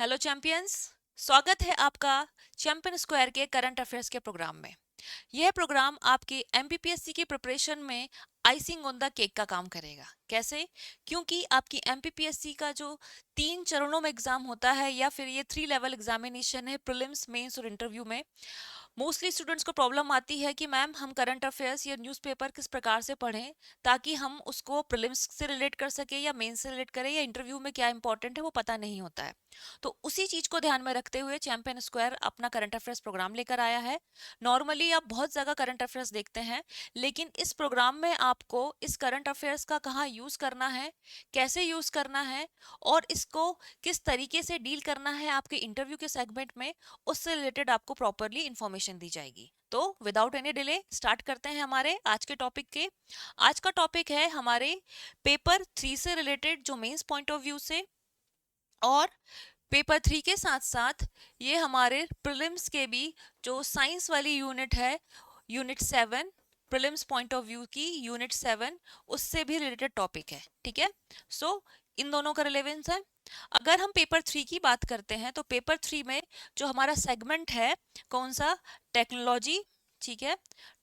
Hello champions. स्वागत है आपका चैंपियन स्क्वायर के करंट अफेयर्स के प्रोग्राम में। यह प्रोग्राम आपके एमपीपीएससी की प्रिपरेशन में आइसिंग ऑन द केक का काम करेगा। कैसे? क्योंकि आपकी एमपीपीएससी का जो 3 चरणों में एग्जाम होता है या फिर ये 3 लेवल एग्जामिनेशन है, प्रीलिम्स, मेंस और इंटरव्यू में मोस्टली स्टूडेंट्स को प्रॉब्लम आती है कि मैम हम करंट अफेयर्स या न्यूज़पेपर किस प्रकार से पढ़ें ताकि हम उसको प्रीलिम्स से रिलेट कर सके या मेंस से रिलेट करें या इंटरव्यू में क्या इंपॉर्टेंट है वो पता नहीं होता है। तो उसी चीज को ध्यान में रखते हुए चैंपियन स्क्वायर अपना करंट अफेयर्स प्रोग्राम लेकर आया है। नॉर्मली आप बहुत जगह करंट अफेयर्स देखते हैं, लेकिन इस प्रोग्राम में आपको इस करंट अफेयर्स का कहाँ यूज करना है, कैसे यूज करना है और इसको किस तरीके से डील करना है आपके इंटरव्यू के सेगमेंट में, उससे रिलेटेड आपको प्रॉपरली इंफॉर्मेशन दी जाएगी। तो विदाउट एनी डिले स्टार्ट करते हैं हमारे आज के टॉपिक के। आज का टॉपिक है हमारे पेपर 3 से रिलेटेड, जो मेंस पॉइंट ऑफ व्यू से, और पेपर 3 के साथ साथ ये हमारे प्रीलिम्स के भी जो साइंस वाली यूनिट है, unit 7, prelims point of view की यूनिट 7, उससे भी रिलेटेड टॉपिक है। ठीक है, सो इन दोनों का रिलेवेंस है। अगर हम पेपर 3 की बात करते हैं तो पेपर 3 में जो हमारा सेगमेंट है, कौन सा? टेक्नोलॉजी। ठीक है,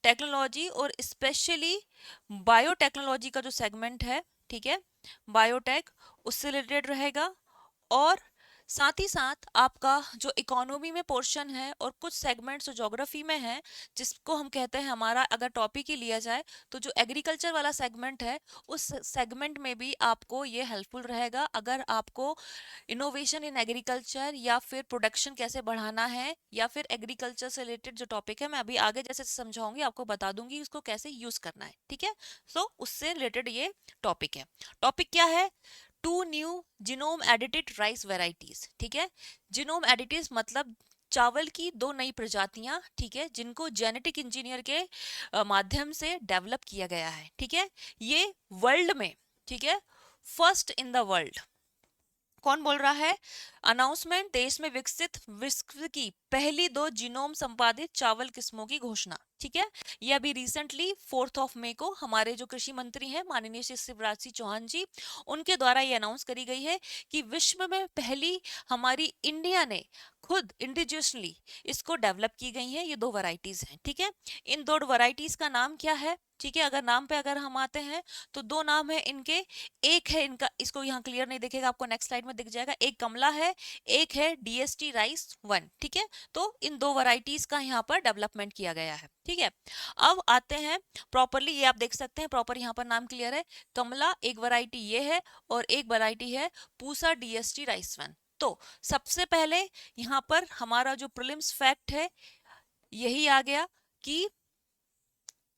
टेक्नोलॉजी और स्पेशली बायोटेक्नोलॉजी का जो सेगमेंट है, ठीक है, बायोटेक, उससे रिलेटेड रहेगा। और साथ ही साथ आपका जो इकोनॉमी में पोर्शन है और कुछ सेगमेंट्स जो ज्योग्राफी में है, जिसको हम कहते हैं, हमारा अगर टॉपिक ही लिया जाए तो जो एग्रीकल्चर वाला सेगमेंट है, उस सेगमेंट में भी आपको ये हेल्पफुल रहेगा अगर आपको इनोवेशन इन एग्रीकल्चर या फिर प्रोडक्शन कैसे बढ़ाना है या फिर एग्रीकल्चर से रिलेटेड जो टॉपिक है, मैं अभी आगे जैसे समझाऊंगी आपको बता दूंगी उसको कैसे यूज करना है। ठीक है, सो उससे रिलेटेड ये टॉपिक है। टॉपिक क्या है? 2 new genome edited rice varieties. ठीक है, जीनोम एडिटिव मतलब चावल की 2 नई प्रजातियां, ठीक है, जिनको जेनेटिक इंजीनियर के माध्यम से डेवलप किया गया है। ठीक है, ये वर्ल्ड में, ठीक है, फर्स्ट इन द वर्ल्ड। कौन बोल रहा है? अनाउंसमेंट, देश में विकसित विश्व की पहली 2 जीनोम संपादित चावल किस्मों की घोषणा। ठीक है, ये अभी रिसेंटली 4 मई को हमारे जो कृषि मंत्री हैं माननीय श्री शिवराज सिंह चौहान जी, उनके द्वारा ये अनाउंस करी गई है कि विश्व में पहली हमारी इंडिया ने खुद इंडिजियसली इसको डेवलप की गई है। ये 2 वैरायटीज हैं। ठीक है, इन 2 वैरायटीज का नाम क्या है? ठीक है, अगर नाम पे अगर हम आते हैं तो 2 नाम है इनके। एक है इनका, इसको यहाँ क्लियर नहीं दिखेगा, आपको नेक्स्ट स्लाइड में दिख जाएगा, एक कमला है, एक है डीएसटी राइस 1। ठीक है, तो इन 2 वैरायटीज का यहाँ पर डेवलपमेंट किया गया है। ठीक है, अब आते हैं प्रॉपरली, ये आप देख सकते हैं प्रॉपर यहाँ पर नाम क्लियर है। कमला एक वैरायटी ये है और एक वैरायटी है पूसा डीएसटी राइस 1। तो सबसे पहले यहाँ पर हमारा जो प्रीलिम्स फैक्ट है यही आ गया कि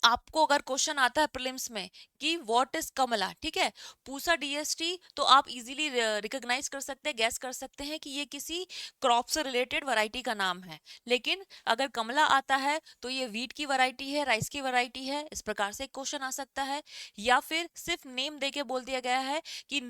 आपको अगर क्वेश्चन आता है प्रीलिम्स में कि व्हाट इज कमला, ठीक है, पूसा डीएसटी, तो आप इजीली रिकॉग्नाइज कर सकते हैं, गैस कर सकते हैं कि ये किसी क्रॉप से रिलेटेड वैरायटी का नाम है। लेकिन अगर कमला आता है तो ये व्हीट की वैरायटी है, राइस की वैरायटी है, इस प्रकार से क्वेश्चन आ सकता है। या फिर सिर्फ नेम देके बोल दिया गया है कि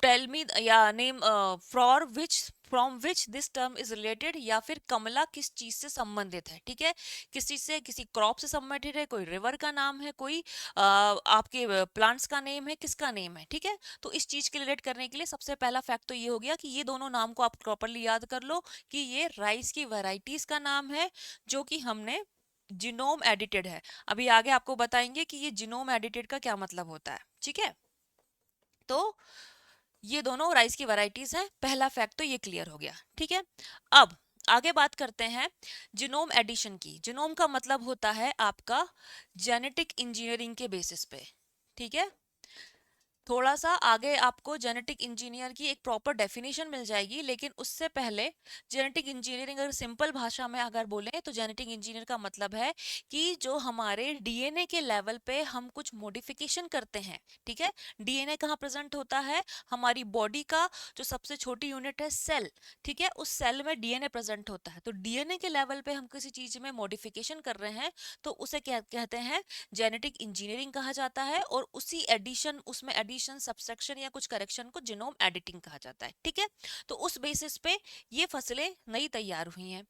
टेल मी, या name for which, from which this term is related, या फिर कमला किस चीज से संबंधित है। ठीक है, किसी से, किसी क्रॉप से संबंधित है, कोई रिवर का नाम है, कोई आपके प्लांट्स का नेम है, किसका नेम है। ठीक है, तो इस चीज के रिलेट करने के लिए सबसे पहला फैक्ट तो ये हो गया कि ये दोनों नाम को आप प्रॉपरली याद कर लो कि ये राइस की वैरायटीज का नाम है जो कि हमने जीनोम एडिटेड है। अभी आगे आपको बताएंगे कि ये जीनोम एडिटेड का क्या मतलब होता है। ठीक है, तो ये दोनों राइस की वैरायटीज हैं। पहला फैक्ट तो ये क्लियर हो गया। ठीक है, अब आगे बात करते हैं जीनोम एडिशन की। जीनोम का मतलब होता है आपका जेनेटिक इंजीनियरिंग के बेसिस पे। ठीक है, थोड़ा सा आगे आपको जेनेटिक इंजीनियर की एक प्रॉपर डेफिनेशन मिल जाएगी, लेकिन उससे पहले जेनेटिक इंजीनियरिंग अगर सिंपल भाषा में अगर बोलें तो जेनेटिक इंजीनियर का मतलब है कि जो हमारे डीएनए के लेवल पे हम कुछ मॉडिफिकेशन करते हैं। ठीक है, डीएनए कहाँ प्रेजेंट होता है? हमारी बॉडी का जो सबसे छोटी यूनिट है सेल, ठीक है, उस सेल में डीएनए प्रेजेंट होता है। तो डीएनए के लेवल पे हम किसी चीज में मॉडिफिकेशन कर रहे हैं तो उसे क्या कहते हैं? जेनेटिक इंजीनियरिंग कहा जाता है। और उसी एडिशन, उसमें एडिशन, सब्सट्रैक्शन या कुछ करेक्शन को जीनोम एडिटिंग कहा जाता है। ठीक है, तो उस बेसिस पे ये फसलें नई तैयार हुई हैं।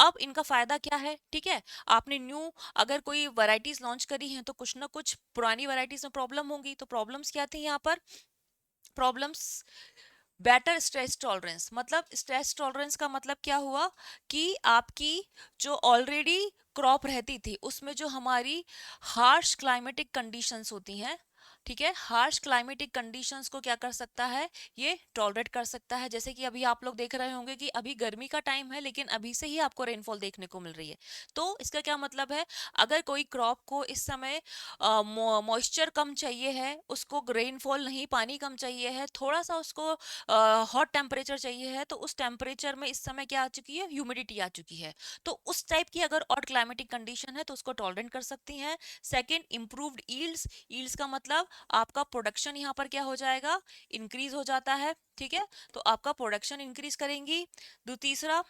अब इनका फायदा क्या है? ठीक है, आपने न्यू अगर कोई वैरायटीज लॉन्च करी हैं तो कुछ ना कुछ पुरानी वैरायटीज में प्रॉब्लम होंगी। तो प्रॉब्लम्स क्या थी यहाँ पर? प्रॉब्लम्स बेटर स्ट्रेस टॉलरेंस, मतलब स्ट्रेस टॉलरेंस का मतलब क्या हुआ कि आपकी जो ऑलरेडी क्रॉप रहती थी उसमें जो हमारी हार्श क्लाइमेटिक कंडीशंस होती हैं, ठीक है, हार्श क्लाइमेटिक कंडीशंस को क्या कर सकता है, ये टॉलरेट कर सकता है। जैसे कि अभी आप लोग देख रहे होंगे कि अभी गर्मी का टाइम है लेकिन अभी से ही आपको रेनफॉल देखने को मिल रही है। तो इसका क्या मतलब है, अगर कोई क्रॉप को इस समय मॉइस्चर कम चाहिए है, उसको रेनफॉल नहीं, पानी कम चाहिए है, थोड़ा सा उसको हॉट टेम्परेचर चाहिए है, तो उस टेम्परेचर में इस समय क्या आ चुकी है, ह्यूमिडिटी आ चुकी है। तो उस टाइप की अगर और क्लाइमेटिक कंडीशन है तो उसको टॉलरेट कर सकती हैं। सेकेंड, इंप्रूव्ड ईल्ड्स, ईल्ड्स का मतलब आपका प्रोडक्शन यहाँ पर क्या हो जाएगा, इंक्रीज हो जाता है, ठीक है, तो आपका प्रोडक्शन इंक्रीज करेंगी। तीसरा,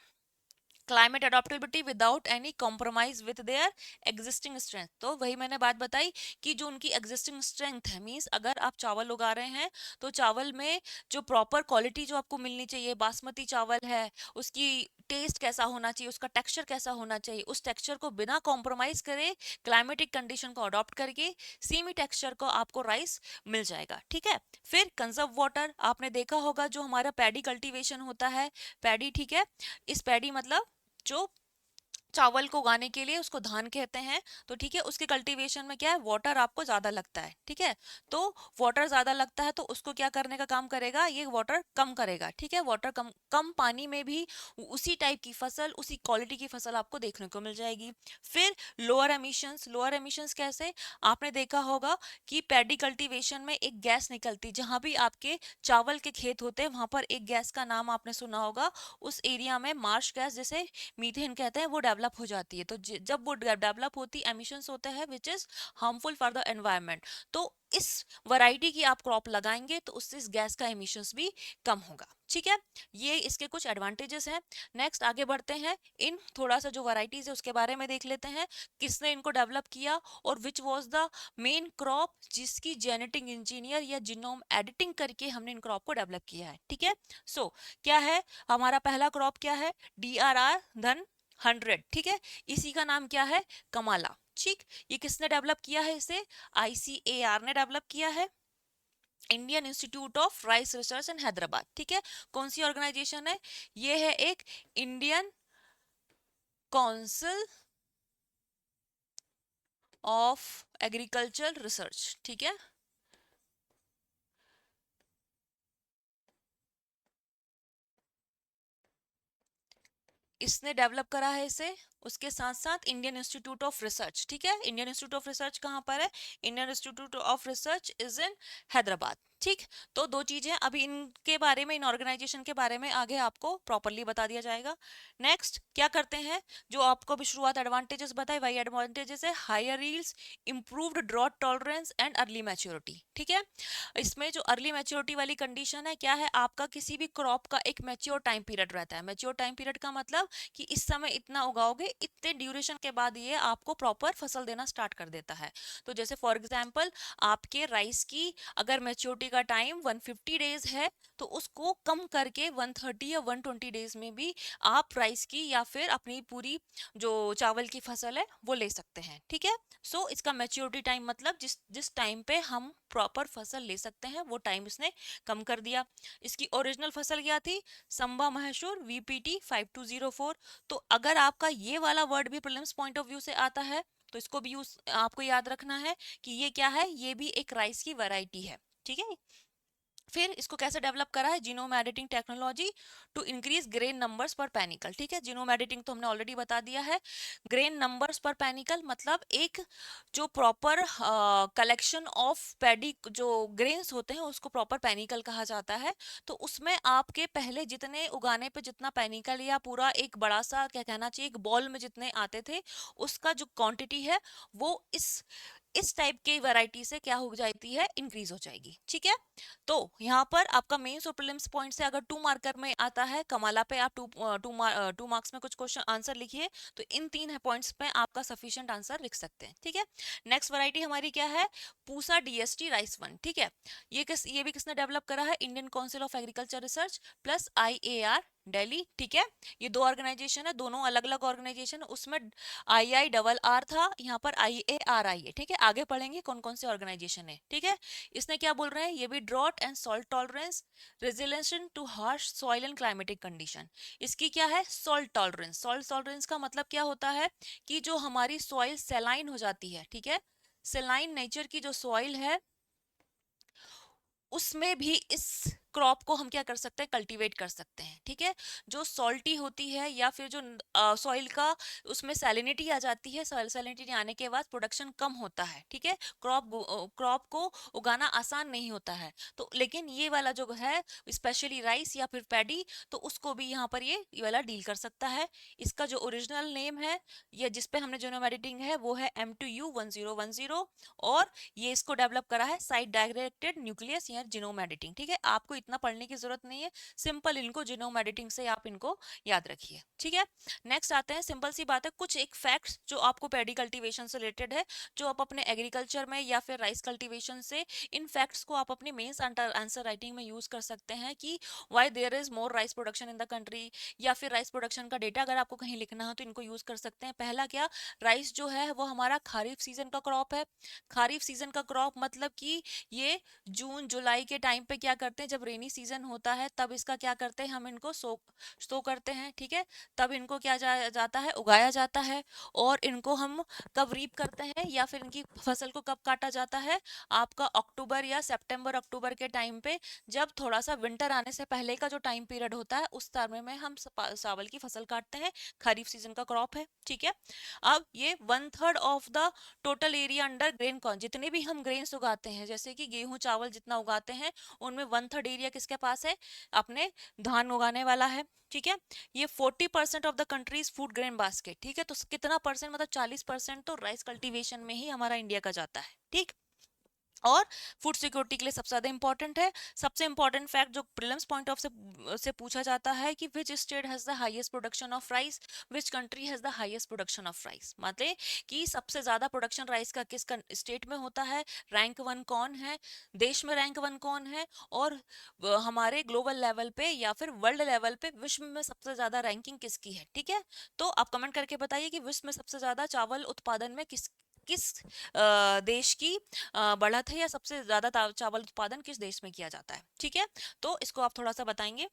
climate adaptability without any compromise with their existing strength. तो वही मैंने बात बताई कि जो उनकी एग्जिस्टिंग स्ट्रेंथ है, मींस अगर आप चावल उगा रहे हैं तो चावल में जो प्रॉपर क्वालिटी जो आपको मिलनी चाहिए, बासमती चावल है, उसकी टेस्ट कैसा होना चाहिए, उसका टेक्सचर कैसा होना चाहिए, उस टेक्सचर को बिना कॉम्प्रोमाइज करे, क्लाइमेटिक कंडीशन को अडॉप्ट करके सेमी टेक्सचर को आपको राइस मिल जाएगा, ठीक है। फिर कंजर्व वाटर, आपने देखा होगा जो हमारा पैडी कल्टीवेशन होता है, पैडी, ठीक है, इस पैडी मतलब जो चावल को उगाने के लिए उसको धान कहते हैं, तो ठीक है, उसके कल्टीवेशन में क्या है, वाटर आपको ज्यादा लगता है, ठीक है। तो वाटर ज्यादा लगता है तो उसको क्या करने का काम करेगा, ये वाटर कम करेगा, ठीक है, वाटर कम, कम पानी में भी उसी टाइप की फसल, उसी क्वालिटी की फसल आपको देखने को मिल जाएगी। फिर लोअर एमिशंस, लोअर एमिशंस कैसे, आपने देखा होगा कि पैडी कल्टीवेशन में एक गैस निकलती, जहां भी आपके चावल के खेत होते हैं वहां पर एक गैस का नाम आपने सुना होगा, उस एरिया में मार्श गैस जैसे मीथेन कहते हैं, वो डेवलप हो जाती है। तो जब वो डेवलप होती, एमिशंस होते हैं which is harmful for the environment. तो इस वैरायटी की आप क्रॉप लगाएंगे तो उससे इस गैस का एमिशंस भी कम होगा, ठीक है। ये इसके कुछ एडवांटेजेस हैं। नेक्स्ट आगे बढ़ते हैं, इन थोड़ा सा जो वैरायटीज है उसके बारे में देख लेते हैं, किसने इनको डेवलप किया और which was the main crop जिसकी जेनेटिक इंजीनियर या जीनोम एडिटिंग करके हमने इन क्रॉप को डेवलप किया है, ठीक है। सो क्या है हमारा पहला क्रॉप, क्या है, DRR धन 100, ठीक है, इसी का नाम क्या है, कमाला, ठीक। ये किसने डेवलप किया है, इसे ICAR ने डेवलप किया है, Indian institute of rice research इन हैदराबाद, ठीक है। कौन सी ऑर्गेनाइजेशन है, ये है एक Indian council of agriculture research, ठीक है। इसने डेवलप करा है इसे, उसके साथ साथ इंडियन इंस्टीट्यूट ऑफ रिसर्च, ठीक है। इंडियन इंस्टीट्यूट ऑफ रिसर्च कहाँ पर है, Indian institute of research is in Hyderabad, ठीक। तो दो चीजें अभी इनके बारे में, इन ऑर्गेनाइजेशन के बारे में आगे आपको प्रॉपरली बता दिया जाएगा। नेक्स्ट क्या करते हैं, जो आपको भी शुरुआत एडवांटेजेस बताए वही एडवांटेजेस है, higher yields, improved drought tolerance and early maturity, ठीक है। इसमें जो अर्ली मैच्योरिटी वाली कंडीशन है, क्या है, आपका किसी भी क्रॉप का एक मैच्योर टाइम पीरियड रहता है। मैच्योर टाइम पीरियड का मतलब कि इस समय इतना उगाओगे, इतने ड्यूरेशन के बाद ये आपको प्रॉपर फसल देना स्टार्ट कर देता है। तो जैसे फॉर एग्जांपल आपके राइस की अगर मैच्योरिटी का टाइम 150 डेज है, तो उसको कम करके 130 या 120 डेज में भी आप राइस की या फिर अपनी पूरी जो चावल की फसल है वो ले सकते हैं, ठीक है। सो इसका मैच्योरिटी टाइम मतलब जिस जिस टाइम पे हम प्रॉपर फसल ले सकते हैं वो टाइम इसने कम कर दिया। इसकी ओरिजिनल फसल क्या थी, संबा महशूर VPT 5204। तो अगर आपका ये वाला वर्ड भी प्रीलिम्स पॉइंट ऑफ व्यू से आता है तो इसको भी यूज आपको याद रखना है कि ये क्या है, ये भी एक राइस की वैरायटी है, ठीक है। फिर इसको कैसे डेवलप करा है, genome editing technology to increase grain numbers per panicle, ठीक है। जीनोम एडिटिंग तो हमने ऑलरेडी बता दिया है। ग्रेन नंबर्स पर पैनिकल मतलब एक जो प्रॉपर कलेक्शन ऑफ पैडी जो ग्रेन्स होते हैं उसको प्रॉपर पैनिकल कहा जाता है। तो उसमें आपके पहले जितने उगाने पे जितना पैनिकल या पूरा एक बड़ा सा क्या कहना चाहिए एक बॉल में जितने आते थे, उसका जो क्वांटिटी है वो इस टाइप की वैरायटी से क्या हो जाती है, इंक्रीज हो जाएगी, ठीक है। तो यहाँ पर आपका मेंस और प्रीलिम्स पॉइंट से अगर 2 मार्कर में आता है, कमाला पे आप 2 मार्क्स में कुछ क्वेश्चन आंसर लिखिए, तो इन 3 पॉइंट्स पे आपका सफिशिएंट आंसर लिख सकते हैं, ठीक है। नेक्स्ट वैरायटी हमारी क्या है, पूसा DST राइस 1, ठीक है। ये भी किसने डेवलप करा है, Indian council of agriculture research plus IAR Delhi, ठीक है। ये दो ऑर्गेनाइजेशन है, दोनों अलग अलग ऑर्गेनाइजेशन, उसमें IIRR था, यहाँ पर IARI है, ठीक है। आगे पढ़ेंगे कौन कौन से ऑर्गेनाइजेशन है, ठीक है। इसने क्या बोल रहे हैं, ये भी drought and salt tolerance, resilience to harsh soil and climatic condition. इसकी क्या है, सॉल्ट टॉलरेंस। सॉल्ट टॉलरेंस का मतलब क्या होता है कि जो हमारी सॉइल सेलाइन हो जाती है, ठीक है, सेलाइन नेचर की जो सॉइल है उसमें भी इस क्रॉप को हम क्या कर सकते हैं, कल्टीवेट कर सकते हैं, ठीक है। जो सॉल्टी होती है या फिर जो सॉइल का उसमें सैलिनिटी आ जाती है, सॉइल सैलिनिटी आने के बाद प्रोडक्शन कम होता है, ठीक है। क्रॉप को उगाना आसान नहीं होता है। तो लेकिन ये वाला जो है स्पेशली राइस या फिर पैडी, तो उसको भी यहाँ पर ये वाला डील कर सकता है। इसका जो ओरिजिनल नेम है या जिसपे हमने जीनोम एडिटिंग है वो है M2U1010, और ये इसको डेवलप करा है साइट डायरेक्टेड न्यूक्लियस या जीनोम एडिटिंग, ठीक है। आपको इतना पढ़ने की जरूरत नहीं है, सिंपल इनको जीनोम एडिटिंग से आप इनको याद रखिए, ठीक है। नेक्स्ट आते हैं, सिंपल सी बात है, कुछ एक फैक्ट्स जो आपको पैडी कल्टीवेशन से रिलेटेड है, जो आप अपने एग्रीकल्चर में या फिर राइस कल्टीवेशन से, इन फैक्ट्स को आप अपनी मेंस आंसर राइटिंग में यूज कर सकते हैं कि why there is more rice production in the country, या फिर राइस प्रोडक्शन का डेटा अगर आपको कहीं लिखना हो तो इनको यूज कर सकते हैं। पहला क्या, राइस जो है वो हमारा खरीफ सीजन का क्रॉप है। खरीफ सीजन का क्रॉप मतलब कि ये जून जुलाई के टाइम पे क्या करते हैं, जब रेनी सीजन होता है तब इसका क्या करते हैं, हम इनको सो करते हैं, ठीक है। तब इनको क्या जाता है, उगाया जाता है। और इनको हम कब रीप करते हैं या फिर इनकी फसल को कब काटा जाता है, आपका अक्टूबर या सितंबर अक्टूबर के टाइम पे, जब थोड़ा सा विंटर आने से पहले का जो टाइम पीरियड होता है उस समय में हम चावल की फसल काटते हैं। खरीफ सीजन का क्रॉप है, ठीक है। अब ये 1/3 of the total area under grain corn, जितने भी हम ग्रेन्स उगाते हैं जैसे कि गेहूं चावल जितना उगाते हैं, उनमें 1/3 एरिया किसके पास है, अपने धान उगाने वाला है, ठीक है। ये 40% of the countries food grain basket, ठीक है। तो कितना परसेंट, मतलब 40% तो राइस कल्टीवेशन में ही हमारा इंडिया का जाता है, ठीक। और फूड सिक्योरिटी के लिए सबसे ज्यादा इंपॉर्टेंट है। सबसे इंपॉर्टेंट फैक्ट जो प्रीलिम्स पॉइंट ऑफ से पूछा जाता है कि which state has the highest production of rice, which country has the highest production of rice, मतलब कि सबसे ज्यादा प्रोडक्शन राइस का किस स्टेट में होता है, रैंक 1 कौन है, देश में रैंक 1 कौन है, और हमारे ग्लोबल लेवल पे या फिर वर्ल्ड लेवल पे विश्व में सबसे ज्यादा रैंकिंग किसकी है, ठीक है। तो आप कमेंट करके बताइए कि विश्व में सबसे ज्यादा चावल उत्पादन में किस किस देश की बढ़त है, या सबसे ज्यादा चावल उत्पादन किस देश में किया जाता है, ठीक है। तो इसको आप थोड़ा सा बताएंगे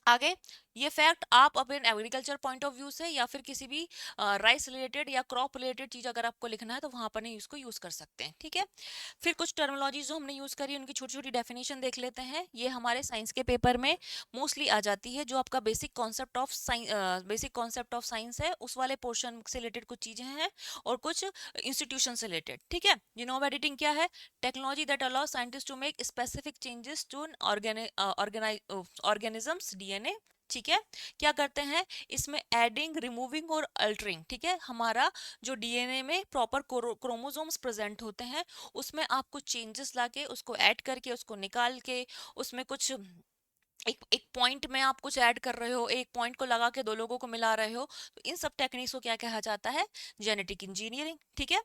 आगे। ये फैक्ट आप अपने एग्रीकल्चर पॉइंट ऑफ व्यू से या फिर किसी भी राइस रिलेटेड या क्रॉप रिलेटेड चीज अगर आपको लिखना है तो वहां पर नहीं इसको यूज कर सकते हैं, ठीक है। फिर कुछ टर्मिनोलॉजीज जो हमने यूज करी उनकी छोटी छोटी डेफिनेशन देख लेते हैं। ये हमारे साइंस के पेपर में मोस्टली आ जाती है, जो आपका बेसिक कॉन्सेप्ट ऑफ साइंस है उस वाले पोर्शन से रिलेटेड कुछ चीजें हैं, और कुछ इंस्टीट्यूशन से रिलेटेड, ठीक है। जीनोम एडिटिंग क्या है, technology that allow scientist to make specific changes to organisms DNA, ठीक है। क्या करते हैं इसमें, एडिंग, रिमूविंग और अल्टरिंग, ठीक है। हमारा जो DNA में प्रॉपर क्रोमोसोम्स प्रेजेंट होते हैं उसमें आप कुछ चेंजेस लाके उसको ऐड करके उसको निकाल के उसमें कुछ एक पॉइंट में आप कुछ ऐड कर रहे हो, एक पॉइंट को लगा के दो लोगों को मिला रहे हो, तो इन सब टेक्निक्स को क्या कहा जाता है, जेनेटिक इंजीनियरिंग, ठीक है।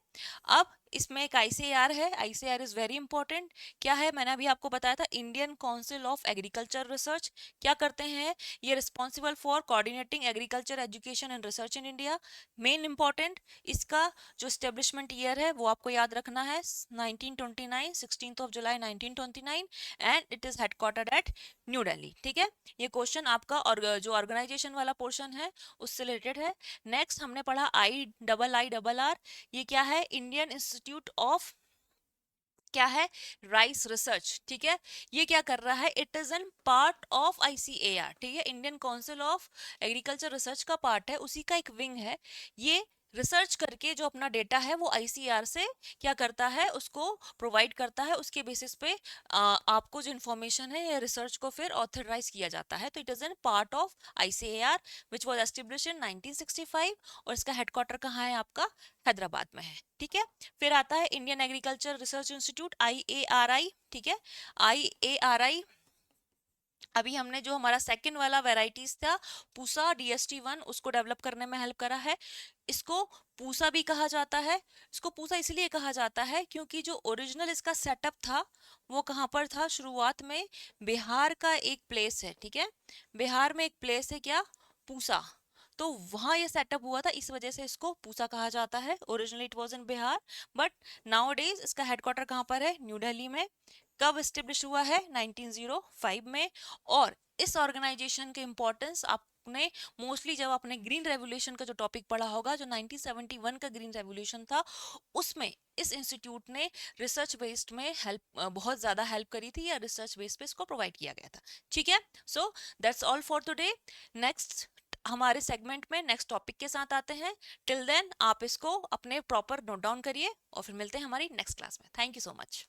अब इसमें एक ICAR है, ICAR इज वेरी इंपॉर्टेंट। क्या है, मैंने अभी आपको बताया था, Indian council of agriculture research. क्या करते हैं, ये responsible for coordinating agriculture education and research in India. Main important, इसका जो स्टेब्लिशमेंट ईयर है वो आपको याद रखना है, 1929, 16 जुलाई 1929, and it is headquartered at New Delhi, ठीक है। ये क्वेश्चन आपका और जो ऑर्गेनाइजेशन वाला पोर्शन है उससे रिलेटेड है। नेक्स्ट हमने पढ़ा IIRR, ये क्या है, इंडियन इंस्टीट्यूट ऑफ क्या है, राइस रिसर्च, ठीक है। ये क्या कर रहा है, it is an part of ICAR, ठीक है। Indian council of agriculture research का पार्ट है, उसी का एक विंग है। ये रिसर्च करके जो अपना डेटा है वो ICAR से क्या करता है, उसको प्रोवाइड करता है, उसके बेसिस पे आपको जो इन्फॉर्मेशन है या रिसर्च को फिर ऑथराइज किया जाता है। तो it is an part of ICAR which was establish in 1965, और इसका हेडक्वार्टर कहाँ है, आपका हैदराबाद में है, ठीक है। फिर आता है Indian agriculture research institute, IARI, ठीक है। IARI अभी हमने जो हमारा सेकंड वाला वेराइटीज था पूसा DST1, उसको डेवलप करने में हेल्प करा है। इसको पूसा भी कहा जाता है। इसको पूसा इसलिए कहा जाता है क्योंकि जो ओरिजिनल इसका सेटअप था वो कहाँ पर था, शुरुआत में बिहार का एक प्लेस है, ठीक है, बिहार में एक प्लेस है क्या, पूसा, तो वहां ये सेटअप हुआ था, इस वजह से इसको पूसा कहा जाता है। Originally it was in Bihar, but now days इसका हेडक्वार्टर कहाँ पर है, न्यू दिल्ली में। कब एस्टेब्लिश हुआ है, 1905 में। और इस ऑर्गेनाइजेशन के इम्पोर्टेंस आपने मोस्टली जब आपने ग्रीन रेवोल्यूशन का जो टॉपिक पढ़ा होगा, जो 1971 का ग्रीन रेवोल्यूशन था, उसमें इस इंस्टीट्यूट ने रिसर्च बेस्ड में हेल्प, बहुत ज़्यादा हेल्प करी थी, या रिसर्च बेस पे इसको प्रोवाइड किया गया था। ठीक है, so that's all for today. Next हमारे सेगमेंट में नेक्स्ट टॉपिक के साथ आते हैं। टिल देन आप इसको अपने प्रॉपर नोट डाउन करिए और फिर मिलते हैं हमारी नेक्स्ट क्लास में। Thank you so much.